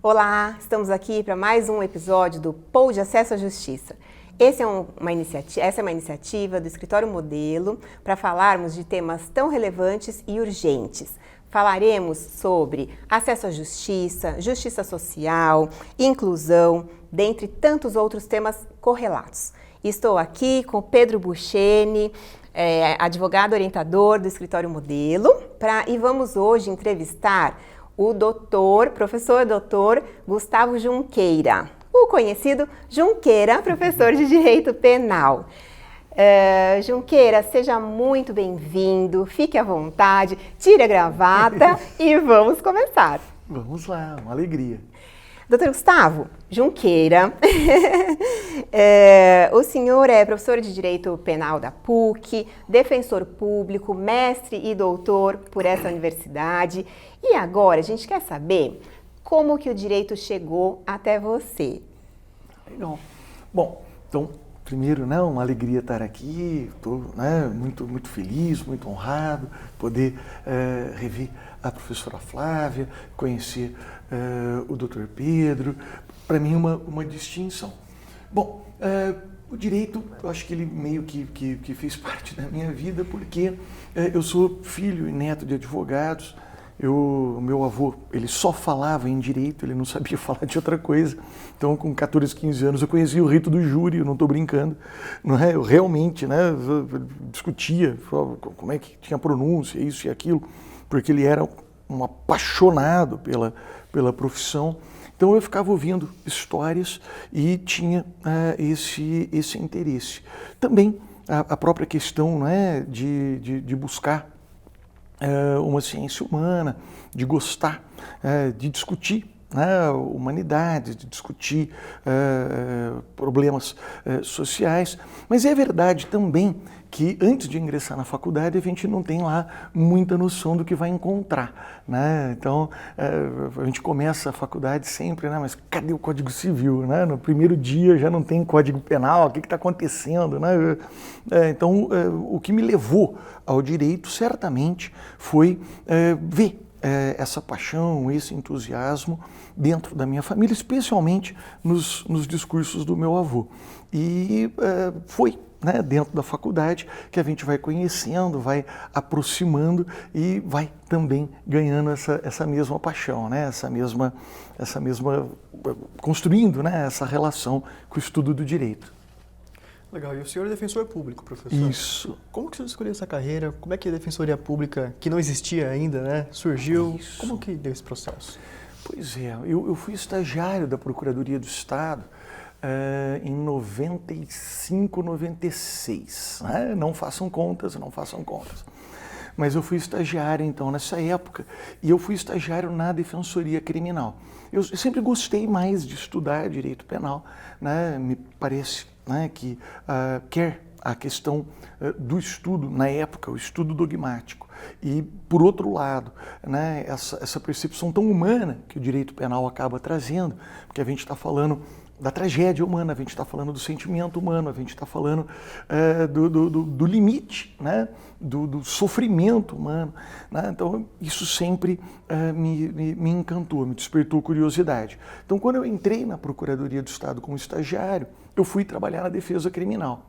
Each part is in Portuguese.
Olá, estamos aqui para mais um episódio do Pou de Acesso à Justiça. Essa é uma iniciativa do Escritório Modelo para falarmos de temas tão relevantes e urgentes. Falaremos sobre acesso à justiça, justiça social, inclusão, dentre tantos outros temas correlatos. Estou aqui com o Pedro Buchene, advogado orientador do Escritório Modelo, e vamos hoje entrevistar o professor doutor Gustavo Junqueira, o conhecido Junqueira, professor de Direito Penal. Junqueira, seja muito bem-vindo, fique à vontade, tire a gravata e vamos começar. Vamos lá, uma alegria. Doutor Gustavo Junqueira, o senhor é professor de Direito Penal da PUC, defensor público, mestre e doutor por essa universidade. E agora a gente quer saber como que o direito chegou até você. Legal. Bom, então, primeiro, uma alegria estar aqui, estou muito feliz, muito honrado, poder rever a professora Flávia, conhecer o doutor Pedro, para mim uma distinção. Bom, o direito, eu acho que ele meio que fez parte da minha vida, porque eu sou filho e neto de advogados. Meu avô, ele só falava em direito, ele não sabia falar de outra coisa. Então, com 14, 15 anos, eu conhecia o rito do júri, eu não estou brincando. Não é? Eu realmente discutia como é que tinha pronúncia, isso e aquilo, porque ele era um apaixonado pela profissão. Então, eu ficava ouvindo histórias e tinha esse interesse. Também a própria questão de buscar uma ciência humana, de gostar, de discutir humanidade, de discutir problemas sociais. Mas é verdade também que antes de ingressar na faculdade a gente não tem lá muita noção do que vai encontrar, né? Então a gente começa a faculdade sempre, mas cadê o Código Civil, né? No primeiro dia já não tem Código Penal, o que está acontecendo, né? Então o que me levou ao direito certamente foi ver essa paixão, esse entusiasmo dentro da minha família, especialmente nos discursos do meu avô. E foi dentro da faculdade que a gente vai conhecendo, vai aproximando e vai também ganhando essa mesma paixão, essa mesma construindo essa relação com o estudo do direito. Legal. E o senhor é defensor público, professor? Isso. Como que o senhor escolheu essa carreira? Como é que a Defensoria Pública, que não existia ainda, surgiu? Isso. Como que deu esse processo? Pois é, eu fui estagiário da Procuradoria do Estado em 95, 96. Não façam contas. Mas eu fui estagiário, então, nessa época, e eu fui estagiário na Defensoria Criminal. Eu sempre gostei mais de estudar direito penal, me parece que quer a questão do estudo, na época, o estudo dogmático, e, por outro lado, essa percepção tão humana que o direito penal acaba trazendo, porque a gente está falando da tragédia humana, a gente está falando do sentimento humano, a gente está falando do limite, do sofrimento humano. Então, isso sempre me encantou, me despertou curiosidade. Então, quando eu entrei na Procuradoria do Estado como estagiário, eu fui trabalhar na defesa criminal.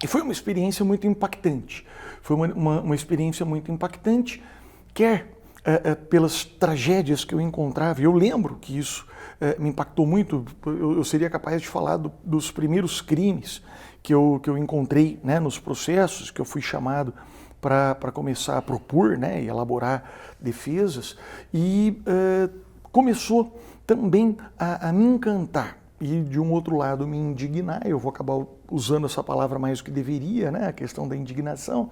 E foi uma experiência muito impactante. Foi uma experiência muito impactante, quer pelas tragédias que eu encontrava. Eu lembro que isso me impactou muito. Eu seria capaz de falar dos primeiros crimes que eu encontrei nos processos, que eu fui chamado para começar a propor e elaborar defesas. E começou também a me encantar. E, de um outro lado, me indignar, eu vou acabar usando essa palavra mais do que deveria, a questão da indignação,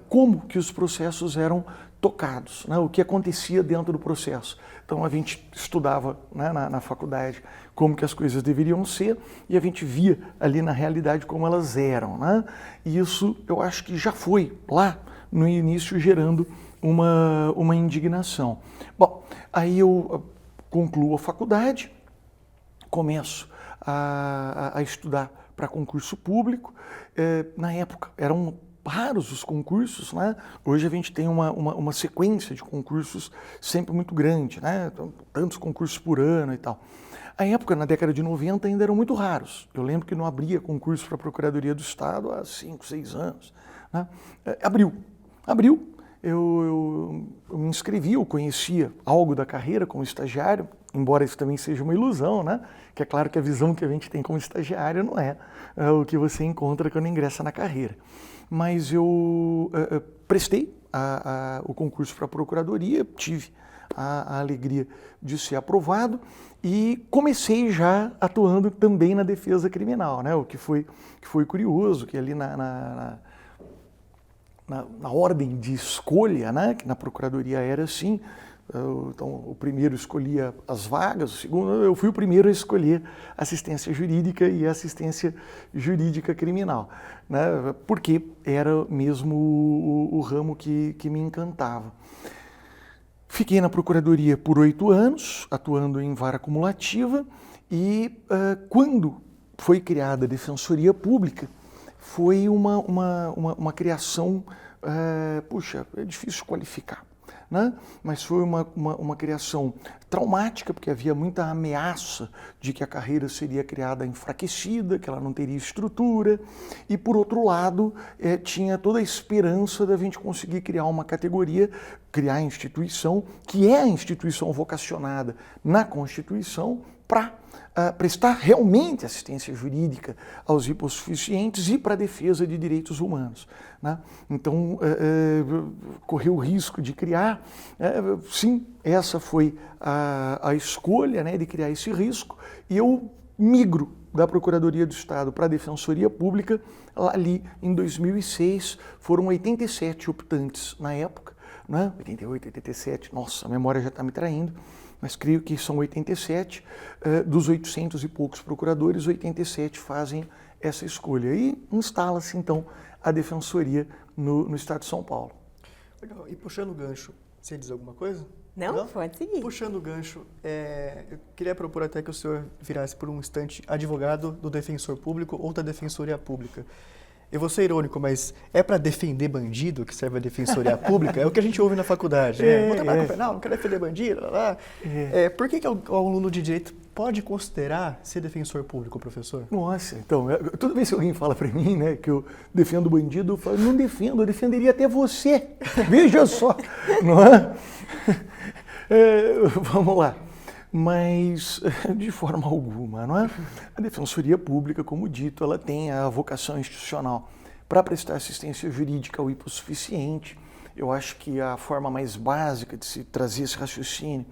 como que os processos eram tocados, o que acontecia dentro do processo. Então, a gente estudava na faculdade como que as coisas deveriam ser e a gente via ali na realidade como elas eram. E isso, eu acho que já foi lá no início gerando uma indignação. Bom, aí eu concluo a faculdade, começo a estudar para concurso público. Na época, era raros os concursos, né? Hoje a gente tem uma sequência de concursos sempre muito grande, né? Tantos concursos por ano e tal. A época, na década de 90, ainda eram muito raros. Eu lembro que não abria concurso para a Procuradoria do Estado há 5, 6 anos. Né? Abriu. Eu me inscrevi, eu conhecia algo da carreira como estagiário, embora isso também seja uma ilusão, né? Que é claro que a visão que a gente tem como estagiário não é o que você encontra quando ingressa na carreira. Mas eu prestei o concurso para a Procuradoria, tive a alegria de ser aprovado e comecei já atuando também na defesa criminal, né? O que foi curioso, que ali na ordem de escolha, né, que na Procuradoria era assim, então o primeiro escolhia as vagas, o segundo, eu fui o primeiro a escolher assistência jurídica e assistência jurídica criminal, né, porque era mesmo o ramo que me encantava. Fiquei na Procuradoria por 8 anos, atuando em vara cumulativa, e quando foi criada a Defensoria Pública, foi uma criação, é difícil qualificar, né? Mas foi uma criação traumática, porque havia muita ameaça de que a carreira seria criada enfraquecida, que ela não teria estrutura, e por outro lado, tinha toda a esperança da gente conseguir criar uma categoria, criar a instituição, que é a instituição vocacionada na Constituição, para prestar realmente assistência jurídica aos hipossuficientes e para a defesa de direitos humanos, né? Então, correu o risco de criar, sim, essa foi a escolha, né, de criar esse risco, e eu migro da Procuradoria do Estado para a Defensoria Pública, ali em 2006, foram 87 optantes na época, né? 88, 87, nossa, a memória já está me traindo, mas creio que são 87, dos 800 e poucos procuradores, 87 fazem essa escolha. E instala-se, então, a Defensoria no Estado de São Paulo. Legal. E puxando o gancho, você diz alguma coisa? Não? Pode seguir. Puxando o gancho, eu queria propor até que o senhor virasse por um instante advogado do defensor público ou da Defensoria Pública. Eu vou ser irônico, mas é para defender bandido que serve a Defensoria Pública? É o que a gente ouve na faculdade, né? Vou trabalhar com penal, não quero defender bandido, lá, lá. Por que o aluno de direito pode considerar ser defensor público, professor? Nossa, então, toda vez que alguém fala para mim, né, que eu defendo bandido, eu falo, não defendo, eu defenderia até você. Veja só, não é? Vamos lá. Mas, de forma alguma, não é? A Defensoria Pública, como dito, ela tem a vocação institucional para prestar assistência jurídica ao hipossuficiente. Eu acho que a forma mais básica de se trazer esse raciocínio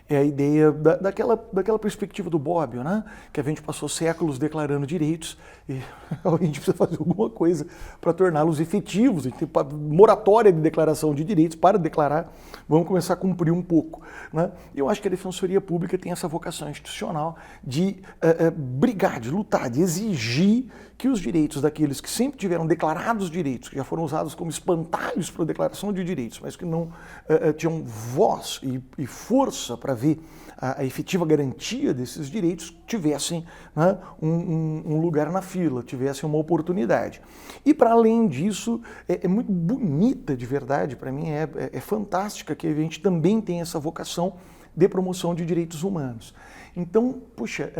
é a ideia daquela perspectiva do Bobbio, né? Que a gente passou séculos declarando direitos e a gente precisa fazer alguma coisa para torná-los efetivos. A gente tem moratória de declaração de direitos para declarar, vamos começar a cumprir um pouco, né? Eu acho que a Defensoria Pública tem essa vocação institucional de brigar, de lutar, de exigir que os direitos daqueles que sempre tiveram declarados direitos, que já foram usados como espantalhos para a declaração de direitos, mas que não tinham voz e força para ver a efetiva garantia desses direitos, tivessem, né, um lugar na fila, tivessem uma oportunidade. E para além disso, é muito bonita de verdade, para mim é fantástica que a gente também tem essa vocação de promoção de direitos humanos. Então, puxa,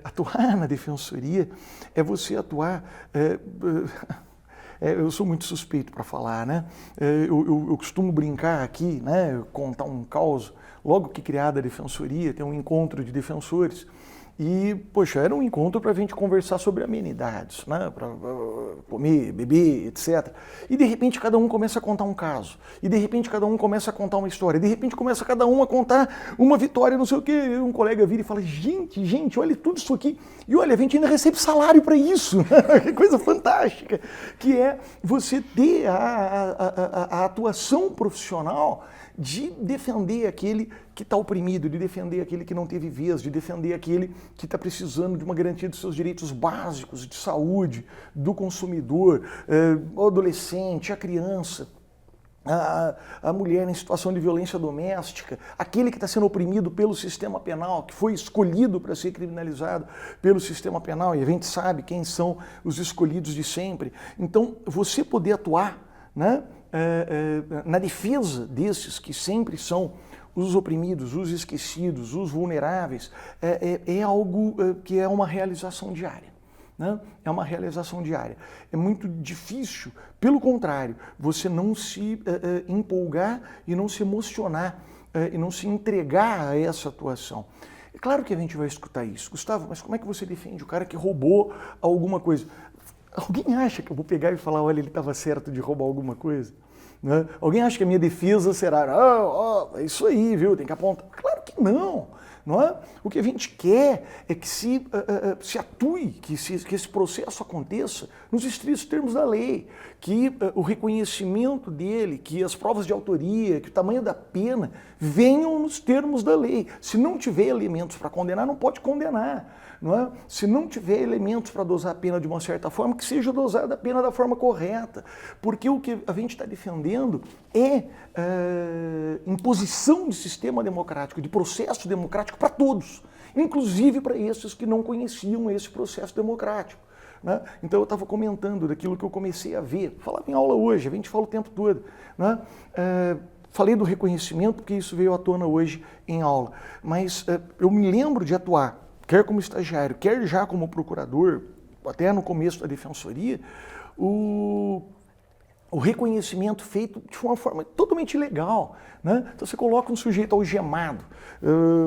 atuar na defensoria é você atuar... eu sou muito suspeito para falar, né? Eu costumo brincar aqui, né, contar um caos. Logo que criada a defensoria, tem um encontro de defensores. E, poxa, era um encontro para a gente conversar sobre amenidades, né? Para comer, beber, etc. E de repente cada um começa a contar um caso. E de repente cada um começa a contar uma história. E de repente começa cada um a contar uma vitória, não sei o quê. Um colega vira e fala, gente, olha tudo isso aqui. E olha, a gente ainda recebe salário para isso. Que coisa fantástica. Que é você ter a atuação profissional de defender aquele que está oprimido, de defender aquele que não teve vez, de defender aquele que está precisando de uma garantia dos seus direitos básicos, de saúde, do consumidor, o adolescente, a criança. a mulher em situação de violência doméstica, aquele que está sendo oprimido pelo sistema penal, que foi escolhido para ser criminalizado pelo sistema penal, e a gente sabe quem são os escolhidos de sempre. Então, você poder atuar, né, na defesa desses que sempre são os oprimidos, os esquecidos, os vulneráveis, é algo que é uma realização diária. Né? É uma realização diária. É muito difícil, pelo contrário, você não se empolgar e não se emocionar e não se entregar a essa atuação. É claro que a gente vai escutar isso. Gustavo, mas como é que você defende o cara que roubou alguma coisa? Alguém acha que eu vou pegar e falar, olha, ele estava certo de roubar alguma coisa? Né? Alguém acha que a minha defesa será, é isso aí, viu? Tem que apontar. Claro que não. Não é? O que a gente quer é que se atue, que esse processo aconteça nos estritos termos da lei, que o reconhecimento dele, que as provas de autoria, que o tamanho da pena venham nos termos da lei. Se não tiver elementos para condenar, não pode condenar. Não é? Se não tiver elementos para dosar a pena de uma certa forma, que seja dosada a pena da forma correta. Porque o que a gente está defendendo é imposição de sistema democrático, de processo democrático para todos, inclusive para esses que não conheciam esse processo democrático. Né? Então eu estava comentando daquilo que eu comecei a ver, falava em aula hoje, a gente fala o tempo todo. Né? Falei do reconhecimento porque isso veio à tona hoje em aula, mas eu me lembro de atuar, quer como estagiário, quer já como procurador, até no começo da defensoria, o reconhecimento feito de uma forma totalmente ilegal. Né? Então você coloca um sujeito algemado,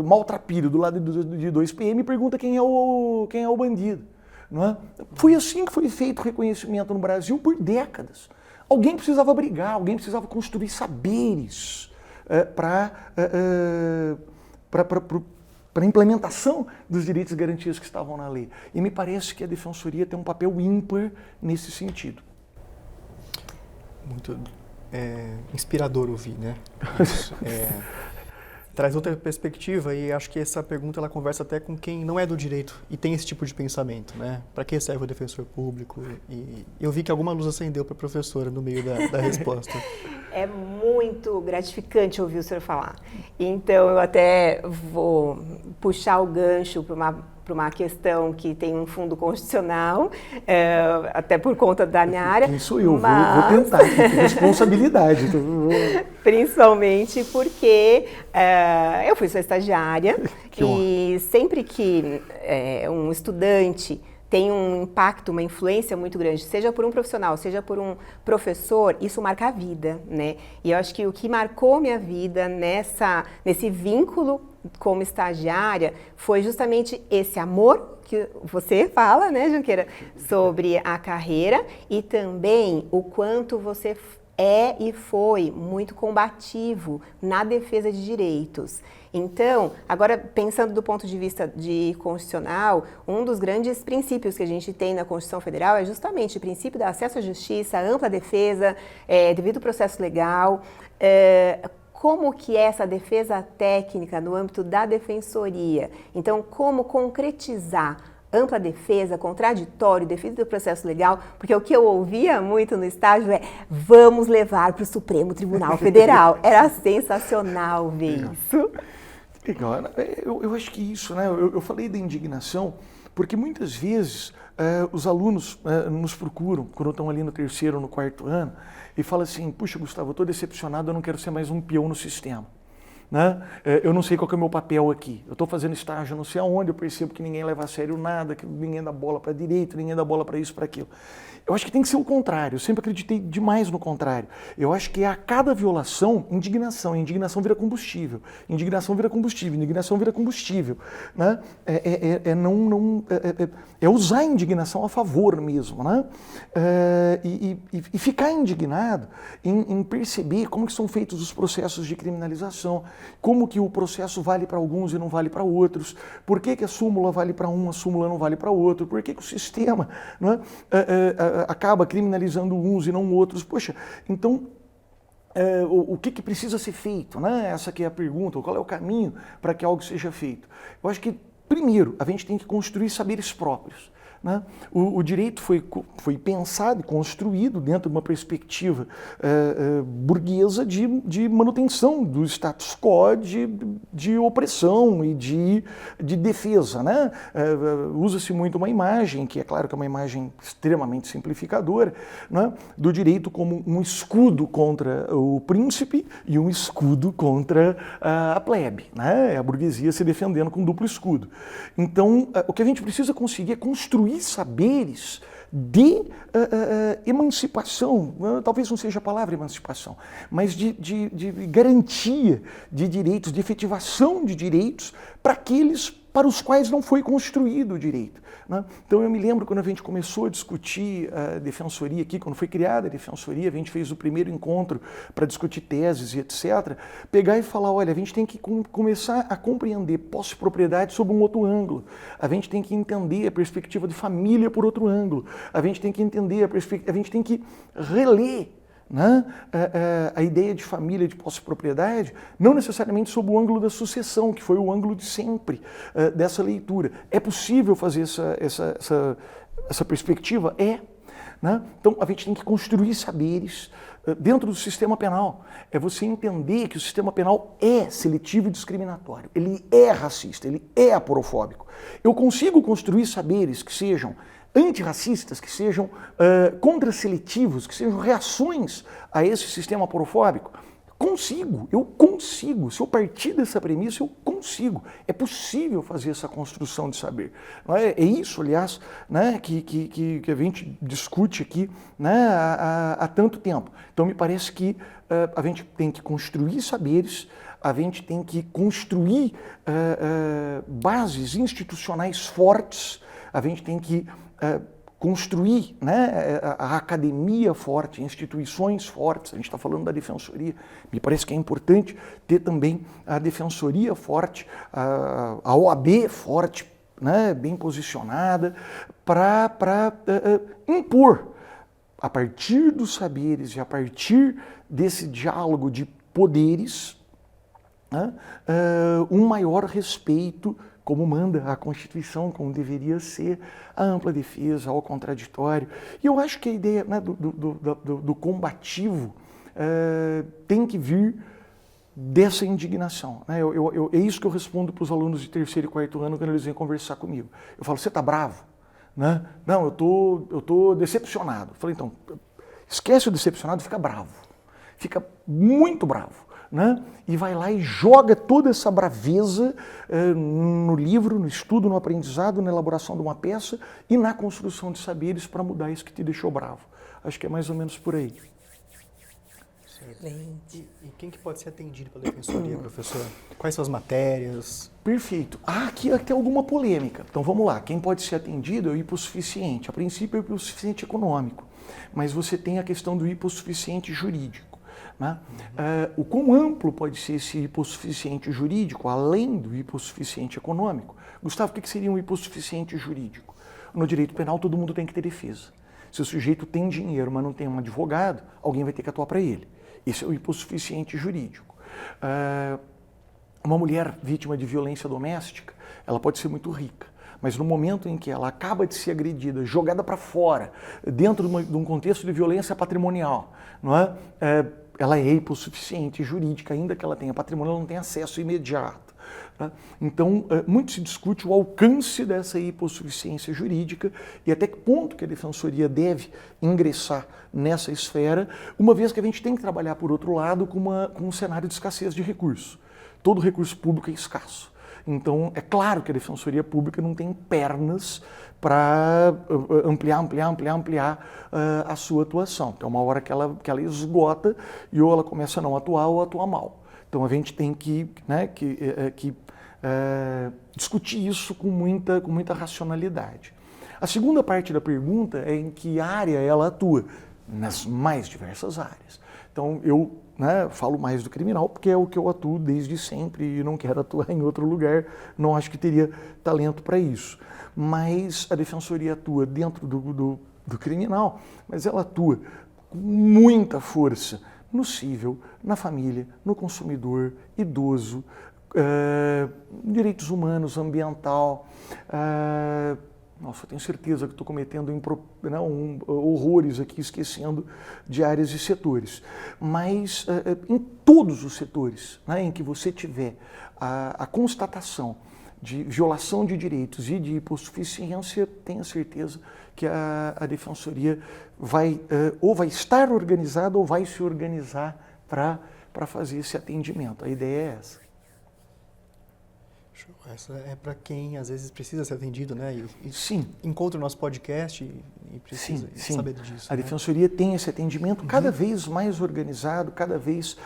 maltrapilho, do lado de 2 PM e pergunta quem é o bandido. Não é? Foi assim que foi feito o reconhecimento no Brasil por décadas. Alguém precisava brigar, alguém precisava construir saberes para a implementação dos direitos e garantias que estavam na lei. E me parece que a Defensoria tem um papel ímpar nesse sentido. Muito inspirador ouvir, né? Isso, traz outra perspectiva e acho que essa pergunta ela conversa até com quem não é do direito e tem esse tipo de pensamento, né? Para que serve o defensor público? E eu vi que alguma luz acendeu para a professora no meio da resposta. É muito gratificante ouvir o senhor falar. Então, eu até vou puxar o gancho para uma questão que tem um fundo constitucional, até por conta da minha área. Quem sou eu? Vou tentar, responsabilidade. Principalmente porque eu fui sua estagiária e sempre que um estudante tem um impacto, uma influência muito grande, seja por um profissional, seja por um professor, isso marca a vida, né? E eu acho que o que marcou minha vida nesse vínculo como estagiária foi justamente esse amor que você fala, né, Junqueira, sobre a carreira e também o quanto você é e foi muito combativo na defesa de direitos. Então, agora pensando do ponto de vista constitucional, um dos grandes princípios que a gente tem na Constituição Federal é justamente o princípio do acesso à justiça, ampla defesa, devido processo legal. Como que é essa defesa técnica no âmbito da defensoria? Então, como concretizar ampla defesa, contraditório, defesa do processo legal, porque o que eu ouvia muito no estágio vamos levar para o Supremo Tribunal Federal. Era sensacional ver isso. Legal. Eu acho que isso, né? Eu falei da indignação, porque muitas vezes os alunos nos procuram, quando estão ali no 3º ou no 4º ano, e falam assim, puxa, Gustavo, eu estou decepcionado, eu não quero ser mais um peão no sistema. Né? Eu não sei qual que é o meu papel aqui. Eu estou fazendo estágio não sei aonde, eu percebo que ninguém leva a sério nada, que ninguém dá bola para a direita, ninguém dá bola para isso, para aquilo. Eu acho que tem que ser o contrário, eu sempre acreditei demais no contrário. Eu acho que a cada violação, indignação, indignação vira combustível, indignação vira combustível, indignação vira combustível. Né? É usar a indignação a favor mesmo, né? E ficar indignado em perceber como que são feitos os processos de criminalização, como que o processo vale para alguns e não vale para outros, por que a súmula vale para um, a súmula não vale para outro, por que o sistema, né, acaba criminalizando uns e não outros. Poxa, então o que precisa ser feito? Né? Essa que é a pergunta, qual é o caminho para que algo seja feito? Eu acho que, primeiro, a gente tem que construir saberes próprios. Né? O direito foi pensado e construído dentro de uma perspectiva burguesa de manutenção do status quo de opressão e de defesa. Né? Usa-se muito uma imagem, que é claro que é uma imagem extremamente simplificadora, né? Do direito como um escudo contra o príncipe e um escudo contra a plebe. Né? É a burguesia se defendendo com duplo escudo. Então, o que a gente precisa conseguir é construir saberes de emancipação, talvez não seja a palavra emancipação, mas de garantia de direitos, de efetivação de direitos para aqueles para os quais não foi construído o direito. Né? Então eu me lembro quando a gente começou a discutir a defensoria aqui, quando foi criada a defensoria, a gente fez o primeiro encontro para discutir teses e etc., pegar e falar, olha, a gente tem que começar a compreender posse-propriedade sob um outro ângulo, a gente tem que entender a perspectiva de família por outro ângulo, a gente tem que entender a gente tem que reler, né? A ideia de família, de posse-propriedade, não necessariamente sob o ângulo da sucessão, que foi o ângulo de sempre dessa leitura. É possível fazer essa perspectiva? É. Né? Então, a gente tem que construir saberes dentro do sistema penal. É você entender que o sistema penal é seletivo e discriminatório, ele é racista, ele é aporofóbico. Eu consigo construir saberes que sejam antirracistas, que sejam contraseletivos, que sejam reações a esse sistema aporofóbico? Eu consigo. Se eu partir dessa premissa, eu consigo. É possível fazer essa construção de saber. É isso, aliás, né, que a gente discute aqui, né, há tanto tempo. Então, me parece que a gente tem que construir saberes, a gente tem que construir bases institucionais fortes, a gente tem que construir, né, a academia forte, instituições fortes. A gente está falando da defensoria. Me parece que é importante ter também a defensoria forte, a OAB forte, né, bem posicionada, para impor, a partir dos saberes e a partir desse diálogo de poderes, né, um maior respeito, como manda a Constituição, como deveria ser, a ampla defesa, ao contraditório. E eu acho que a ideia, né, do combativo tem que vir dessa indignação. Né? É isso que eu respondo para os alunos de terceiro e quarto ano quando eles vêm conversar comigo. Eu falo, você está bravo? Né? Não, eu tô decepcionado. Eu falei, então, esquece o decepcionado, fica bravo. Fica muito bravo. Né? E vai lá e joga toda essa braveza no livro, no estudo, no aprendizado, na elaboração de uma peça e na construção de saberes para mudar isso que te deixou bravo. Acho que é mais ou menos por aí. Excelente. E quem que pode ser atendido pela defensoria, professor? Quais são as matérias? Perfeito. Aqui tem alguma polêmica. Então vamos lá. Quem pode ser atendido é o hipossuficiente. A princípio é o hipossuficiente econômico, mas você tem a questão do hipossuficiente jurídico. Né? O quão amplo pode ser esse hipossuficiente jurídico, além do hipossuficiente econômico? Gustavo, o que seria um hipossuficiente jurídico? No direito penal, todo mundo tem que ter defesa. Se o sujeito tem dinheiro, mas não tem um advogado, alguém vai ter que atuar para ele. Esse é o hipossuficiente jurídico. Uma mulher vítima de violência doméstica, ela pode ser muito rica, mas no momento em que ela acaba de ser agredida, jogada para fora, dentro de um contexto de violência patrimonial, não é? Ela é hipossuficiente jurídica, ainda que ela tenha patrimônio, ela não tem acesso imediato. Tá? Então, muito se discute o alcance dessa hipossuficiência jurídica e até que ponto que a defensoria deve ingressar nessa esfera, uma vez que a gente tem que trabalhar, por outro lado, com um cenário de escassez de recursos. Todo recurso público é escasso. Então, é claro que a defensoria pública não tem pernas para ampliar a sua atuação. Tem uma hora que ela esgota e ou ela começa a não atuar ou atua mal. Então, a gente tem que discutir isso com muita racionalidade. A segunda parte da pergunta é em que área ela atua? Nas mais diversas áreas. Então, eu falo mais do criminal porque é o que eu atuo desde sempre e não quero atuar em outro lugar, não acho que teria talento para isso. Mas a defensoria atua dentro do criminal, mas ela atua com muita força no cível, na família, no consumidor, idoso, direitos humanos, ambiental, Nossa, eu tenho certeza que estou cometendo horrores aqui, esquecendo de áreas e setores. Mas em todos os setores, né, em que você tiver a constatação de violação de direitos e de hipossuficiência, tenha certeza que a Defensoria ou vai estar organizada ou vai se organizar para fazer esse atendimento. A ideia é essa. Essa é para quem às vezes precisa ser atendido, né? Sim. Encontra o nosso podcast e precisa saber disso. A Defensoria tem esse atendimento cada vez mais organizado, cada vez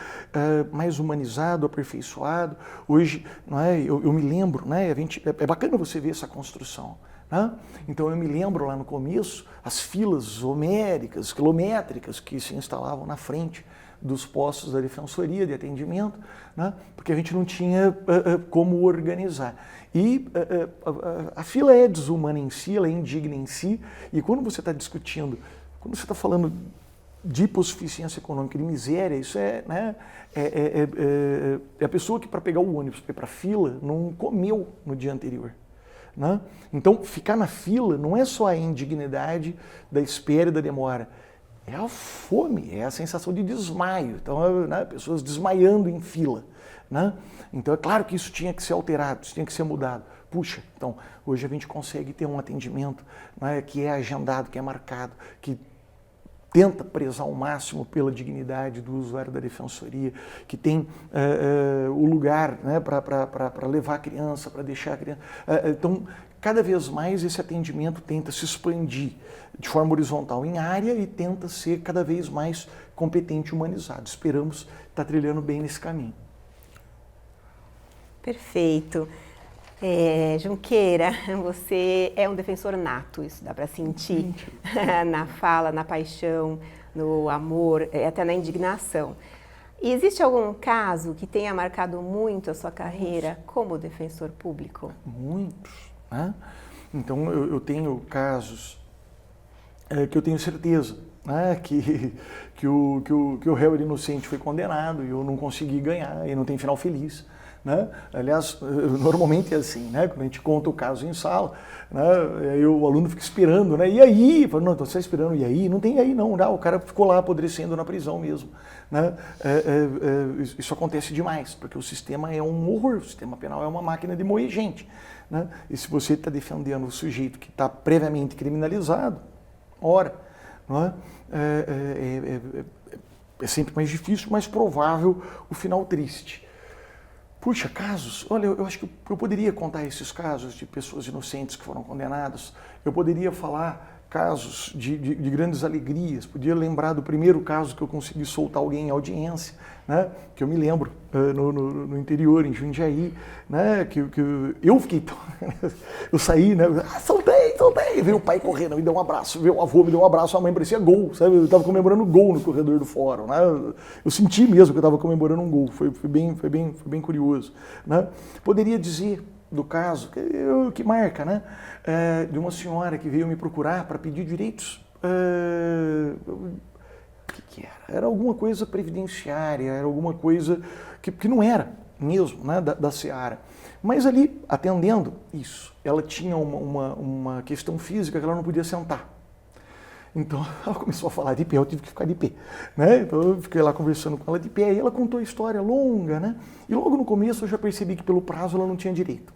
mais humanizado, aperfeiçoado. Hoje, não é? Eu me lembro, né? É bacana você ver essa construção. Né? Então eu me lembro lá no começo as filas homéricas, quilométricas que se instalavam na frente dos postos da Defensoria de atendimento, né? Porque a gente não tinha como organizar. E a fila é desumana em si, ela é indigna em si, e quando você está discutindo, quando você está falando de hipossuficiência econômica, de miséria, isso né, é a pessoa que para pegar o ônibus, para ir para a fila, não comeu no dia anterior. Né? Então, ficar na fila não é só a indignidade da espera e da demora, é a fome, é a sensação de desmaio. Então, né, pessoas desmaiando em fila. Né? Então, é claro que isso tinha que ser alterado, isso tinha que ser mudado. Puxa, então, hoje a gente consegue ter um atendimento, né, que é agendado, que é marcado, que tenta prezar ao máximo pela dignidade do usuário da Defensoria, que tem o lugar, né, para levar a criança, para deixar a criança. Então, cada vez mais esse atendimento tenta se expandir de forma horizontal em área e tenta ser cada vez mais competente e humanizado. Esperamos estar trilhando bem nesse caminho. Perfeito. Junqueira, você é um defensor nato, isso dá para sentir na fala, na paixão, no amor, até na indignação. E existe algum caso que tenha marcado muito a sua carreira como defensor público? Muitos. Né? Então, eu tenho casos que eu tenho certeza, né, que o réu inocente foi condenado e eu não consegui ganhar e não tem final feliz. Né? Aliás, normalmente é assim, né? Quando a gente conta o caso em sala, né? Aí o aluno fica esperando, né? E aí? Falo, não, você está esperando, e aí? Não tem aí não, o cara ficou lá apodrecendo na prisão mesmo. Né? Isso acontece demais, porque o sistema é um horror, o sistema penal é uma máquina de moer gente. Né? E se você está defendendo o sujeito que está previamente criminalizado, ora, não é? É sempre mais difícil, mais provável o final triste. Puxa, casos, olha, eu acho que eu poderia contar esses casos de pessoas inocentes que foram condenadas, eu poderia falar casos de grandes alegrias, podia lembrar do primeiro caso que eu consegui soltar alguém em audiência, né, que eu me lembro no interior, em Jundiaí, né, que eu fiquei, eu saí, né, soltei, veio o pai correndo, me deu um abraço, veio o avô, me deu um abraço, a mãe parecia gol, sabe, eu estava comemorando gol no corredor do fórum, né, eu senti mesmo que eu estava comemorando um gol, foi bem curioso, né, poderia dizer do caso, que marca, né, de uma senhora que veio me procurar para pedir direitos, o que era? Era alguma coisa previdenciária, era alguma coisa que não era mesmo, né, da seara. Mas ali, atendendo isso, ela tinha uma questão física que ela não podia sentar. Então, ela começou a falar de pé, eu tive que ficar de pé, né? Então, eu fiquei lá conversando com ela de pé, e ela contou a história longa, né? E logo no começo eu já percebi que pelo prazo ela não tinha direito.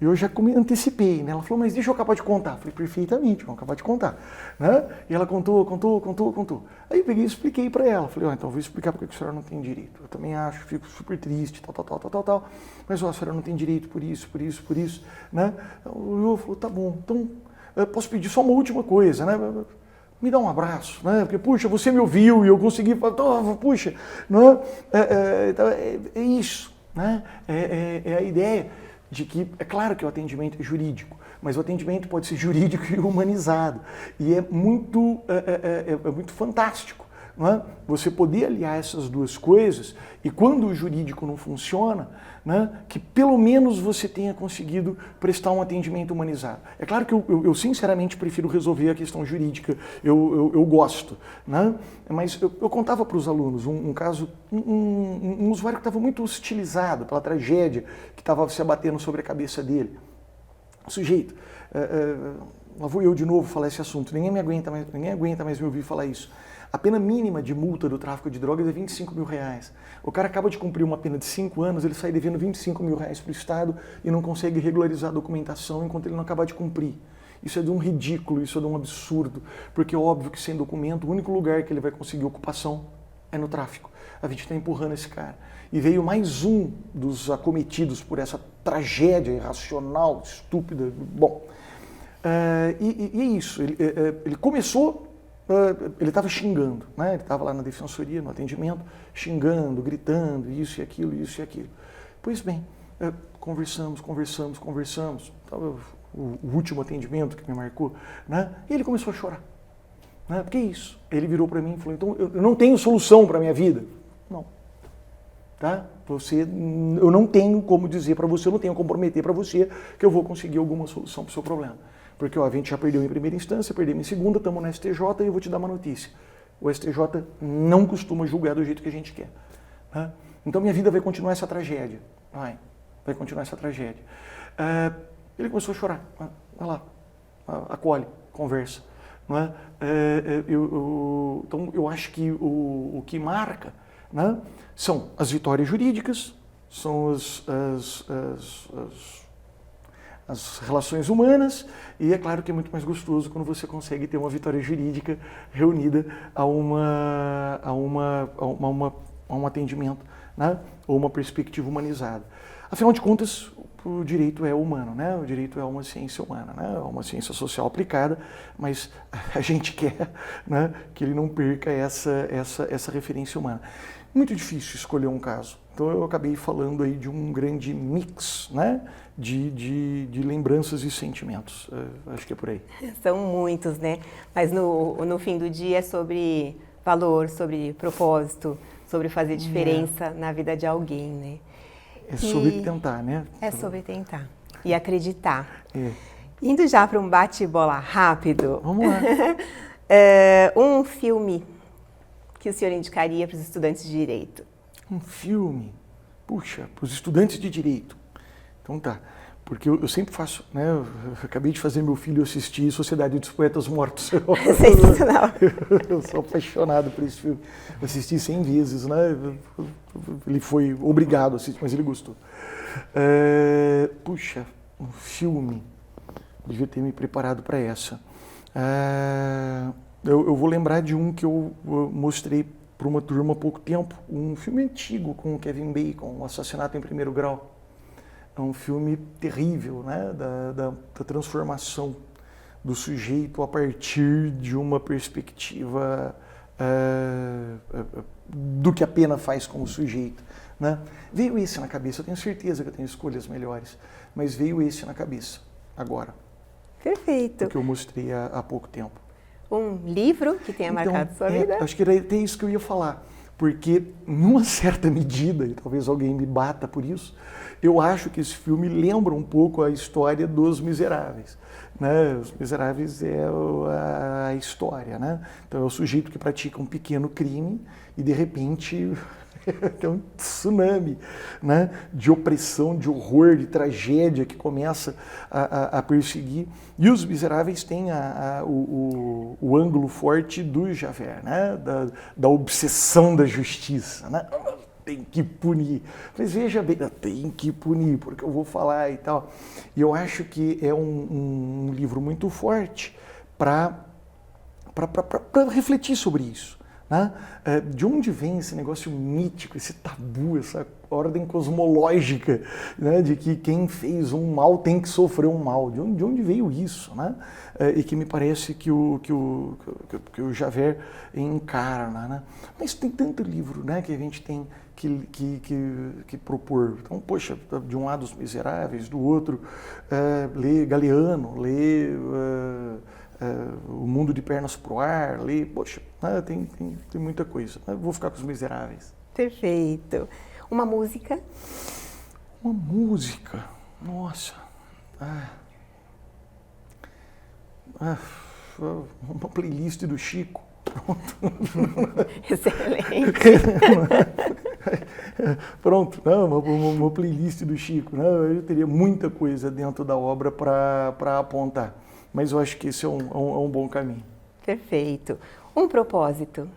Eu já antecipei, né? Ela falou, mas deixa eu acabar de contar. Eu falei, perfeitamente, vamos acabar de contar. Né? E ela contou. Aí eu peguei e expliquei para ela. Falei, então vou explicar porque a senhora não tem direito. Eu também acho, fico super triste, tal. Mas a senhora não tem direito por isso. Né? Eu falei, tá bom, então eu posso pedir só uma última coisa, né? Me dá um abraço, né? Porque, puxa, você me ouviu e eu consegui falar, puxa, né? É isso, né? É a ideia de que, é claro que o atendimento é jurídico, mas o atendimento pode ser jurídico e humanizado. E é muito fantástico, não é? Você poder aliar essas duas coisas e quando o jurídico não funciona, né, que pelo menos você tenha conseguido prestar um atendimento humanizado. É claro que eu sinceramente prefiro resolver a questão jurídica, eu gosto, né? Mas eu contava para os alunos um caso, um usuário que estava muito hostilizado pela tragédia que estava se abatendo sobre a cabeça dele. Sujeito, lá vou eu de novo falar esse assunto, ninguém aguenta mais me ouvir falar isso. A pena mínima de multa do tráfico de drogas é R$25 mil. O cara acaba de cumprir uma pena de 5 anos, ele sai devendo R$25 mil para o Estado e não consegue regularizar a documentação enquanto ele não acabar de cumprir. Isso é de um ridículo, isso é de um absurdo, porque é óbvio que sem documento, o único lugar que ele vai conseguir ocupação é no tráfico. A gente está empurrando esse cara. E veio mais um dos acometidos por essa tragédia irracional, estúpida. Bom, e é isso, ele começou... ele estava xingando, né? Ele estava lá na defensoria, no atendimento, xingando, gritando, isso e aquilo, isso e aquilo. Pois bem, conversamos. O último atendimento que me marcou, né? E ele começou a chorar. Né? Porque é isso. Ele virou para mim e falou, então, eu não tenho solução para a minha vida. Não. Tá? Eu não tenho como dizer para você, eu não tenho como prometer para você que eu vou conseguir alguma solução para o seu problema. Porque ó, a gente já perdeu em primeira instância, perdemos em segunda, estamos no STJ e eu vou te dar uma notícia. O STJ não costuma julgar do jeito que a gente quer. Né? Então minha vida vai continuar essa tragédia. Vai continuar essa tragédia. Ele começou a chorar. Vai lá, acolhe, conversa. Não é? Então eu acho que o que marca, né, são as vitórias jurídicas, são as relações humanas, e é claro que é muito mais gostoso quando você consegue ter uma vitória jurídica reunida a um atendimento, né, ou uma perspectiva humanizada. Afinal de contas, o direito é humano, né? O direito é uma ciência humana, né? É uma ciência social aplicada, mas a gente quer, né, que ele não perca essa referência humana. Muito difícil escolher um caso. Então eu acabei falando aí de um grande mix, né, de lembranças e sentimentos. Acho que é por aí. São muitos, né? Mas no fim do dia é sobre valor, sobre propósito, sobre fazer diferença na vida de alguém, né? É sobre tentar, né? É sobre tentar e acreditar. Indo já para um bate-bola rápido. Vamos lá. Um filme que o senhor indicaria para os estudantes de Direito? Um filme? Puxa, para os estudantes de Direito. Então tá. Porque eu sempre faço, né? Eu acabei de fazer meu filho assistir Sociedade dos Poetas Mortos. Sensacional. Eu sou apaixonado por esse filme. Eu assisti 100 vezes, né? Ele foi obrigado a assistir, mas ele gostou. Puxa, um filme. Devia ter me preparado para essa. Eu vou lembrar de um que eu mostrei para uma turma há pouco tempo. Um filme antigo com o Kevin Bacon, O Assassinato em Primeiro Grau. É um filme terrível, né, da transformação do sujeito a partir de uma perspectiva do que a pena faz com o sujeito. Né? Veio esse na cabeça, eu tenho certeza que eu tenho escolhas melhores, mas veio esse na cabeça, agora. Perfeito. O que eu mostrei há pouco tempo. Um livro que tenha marcado sua vida? Acho que era até isso que eu ia falar, porque numa certa medida, e talvez alguém me bata por isso, eu acho que esse filme lembra um pouco a história dos Miseráveis. Né? Os Miseráveis é a história, né? Então é o sujeito que pratica um pequeno crime e de repente tem um tsunami, né, de opressão, de horror, de tragédia que começa a perseguir. E os Miseráveis têm o ângulo forte do Javert, né, da obsessão da justiça, né? Tem que punir. Mas veja bem, tem que punir, porque eu vou falar e tal. E eu acho que é um livro muito forte para refletir sobre isso. Né? De onde vem esse negócio mítico, esse tabu, essa ordem cosmológica, né, de que quem fez um mal tem que sofrer um mal? De onde veio isso? Né? E que me parece que o Javert encarna. Né? Mas tem tanto livro, né, que a gente tem que propor. Então, poxa, de um lado Os Miseráveis, do outro lê Galeano, lê O Mundo de Pernas pro Ar, lê, poxa, tem muita coisa. Vou ficar com Os Miseráveis. Perfeito. Uma música? Uma música? Nossa. Uma playlist do Chico. Excelente. Pronto, não, uma playlist do Chico. Não, eu teria muita coisa dentro da obra para apontar. Mas eu acho que esse é um bom caminho. Perfeito. Um propósito?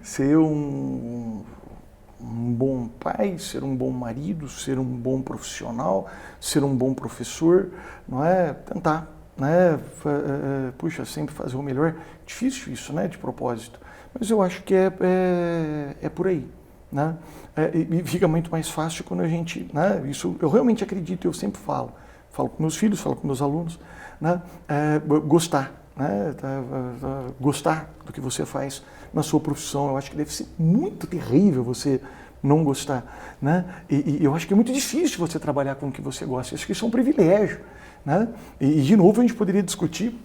Ser um bom pai, ser um bom marido, ser um bom profissional, ser um bom professor, não é? Tentar, né? Puxa, sempre fazer o melhor. Difícil isso, né? De propósito. Mas eu acho que é por aí, né? E fica muito mais fácil quando a gente, né? Isso eu realmente acredito, eu sempre falo com meus filhos, falo com meus alunos, né? Gostar, né? Gostar do que você faz na sua profissão. Eu acho que deve ser muito terrível você não gostar, né? E eu acho que é muito difícil você trabalhar com o que você gosta. Eu acho que isso é um privilégio, né? E de novo a gente poderia discutir,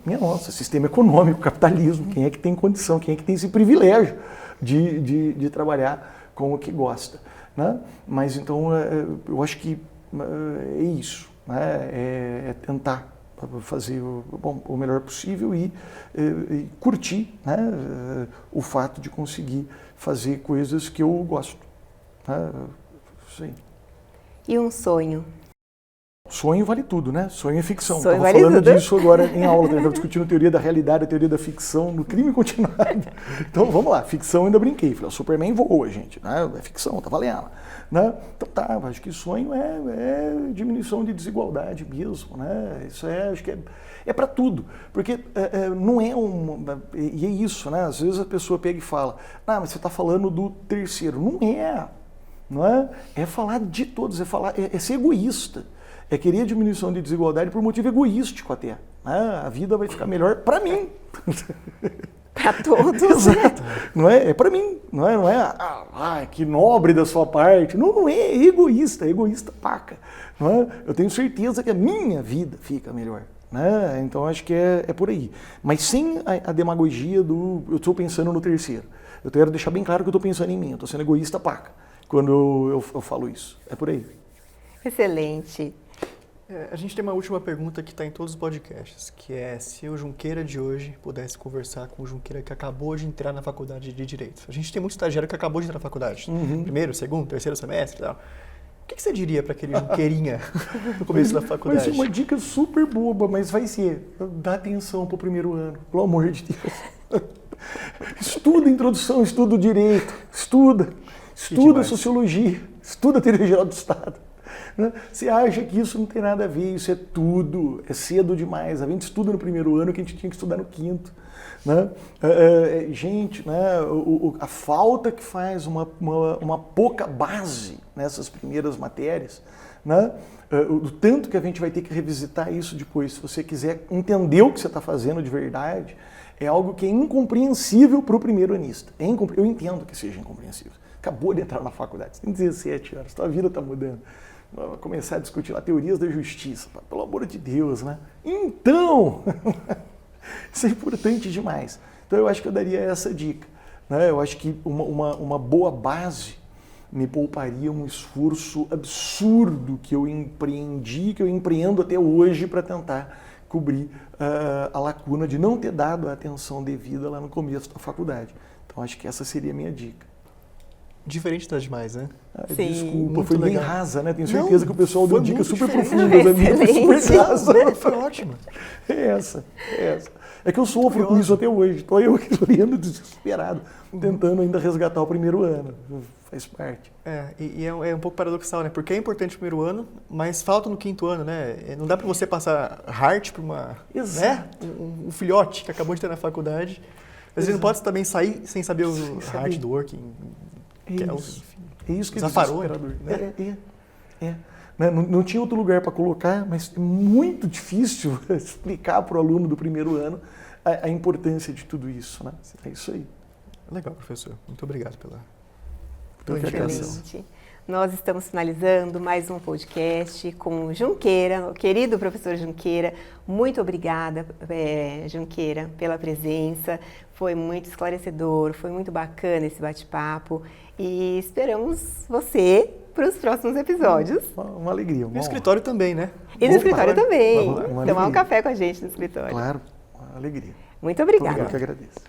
sistema econômico, capitalismo, quem é que tem condição, quem é que tem esse privilégio de trabalhar com o que gosta, né? Mas então eu acho que é isso, né? É tentar fazer o melhor possível e curtir, né? O fato de conseguir fazer coisas que eu gosto. Isso aí. E um sonho? Sonho vale tudo, né? Sonho é ficção. Sonho Estava vale falando tudo. disso agora em aula, estava discutindo a teoria da realidade, a teoria da ficção, no crime continuado. Então vamos lá, ficção eu ainda brinquei. Falei, o Superman voa, gente, né? É ficção, tá valendo. Né? Então tá, acho que sonho é diminuição de desigualdade mesmo, né? Isso acho que é para tudo, porque não é e é isso, né? Às vezes a pessoa pega e fala, mas você está falando do terceiro. Não é? É falar de todos, é ser egoísta. É querer diminuição de desigualdade por motivo egoístico até. Né? A vida vai ficar melhor para mim. Para todos. Exato. Não é para mim. Não é que nobre da sua parte. Não é egoísta paca. Não é? Eu tenho certeza que a minha vida fica melhor. Né? Então acho que é por aí. Mas sem a demagogia eu estou pensando no terceiro. Eu quero deixar bem claro que eu estou pensando em mim. Eu estou sendo egoísta paca quando eu falo isso. É por aí. Excelente. A gente tem uma última pergunta que está em todos os podcasts, que é se o Junqueira de hoje pudesse conversar com o Junqueira que acabou de entrar na faculdade de Direito. A gente tem muito estagiário que acabou de entrar na faculdade, primeiro, segundo, terceiro semestre e tal. O que você diria para aquele Junqueirinha no começo da faculdade? Vai ser uma dica super boba, mas vai ser, dá atenção para o primeiro ano, pelo amor de Deus. Estuda introdução, estuda o direito, estuda sociologia, estuda a teoria geral do Estado. Você acha que isso não tem nada a ver, isso é tudo, é cedo demais. A gente estuda no primeiro ano que a gente tinha que estudar no quinto. Né? Gente, né, a falta que faz uma pouca base nessas primeiras matérias, né? O tanto que a gente vai ter que revisitar isso depois, se você quiser entender o que você está fazendo de verdade, é algo que é incompreensível para o primeiro anista. Eu entendo que seja incompreensível. Acabou de entrar na faculdade, você tem 17 anos, sua vida está mudando. Vai começar a discutir lá teorias da justiça, pelo amor de Deus, né? Então, isso é importante demais. Então eu acho que eu daria essa dica, né? Eu acho que uma boa base me pouparia um esforço absurdo que eu empreendi, que eu empreendo até hoje para tentar cobrir a lacuna de não ter dado a atenção devida lá no começo da faculdade. Então acho que essa seria a minha dica. Diferente das demais, né? Sim, desculpa, foi legal. Bem rasa, né? Tenho certeza que o pessoal deu dicas super profundas Não, da minha, foi super rasa. Foi ótimo. É essa. É que eu sofro com isso até hoje. Estou eu aqui olhando desesperado, tentando ainda resgatar o primeiro ano. Faz parte. E é um pouco paradoxal, né? Porque é importante o primeiro ano, mas falta no quinto ano, né? Não dá para você passar heart para né? um filhote que acabou de ter na faculdade. Mas ele não pode também sair sem saber o hard do working. É isso que é desesperador, né? Não tinha outro lugar para colocar, mas é muito difícil explicar para o aluno do primeiro ano a importância de tudo isso, né? É isso aí. Legal, professor. Muito obrigado pela Excelente. Nós estamos finalizando mais um podcast com o Junqueira, o querido professor Junqueira. Muito obrigada, Junqueira, pela presença. Foi muito esclarecedor, foi muito bacana esse bate-papo e esperamos você para os próximos episódios. Uma alegria. E no escritório também, né? E no escritório também. Uma Tomar um café com a gente no escritório. Claro, uma alegria. Muito obrigada. Eu que agradeço.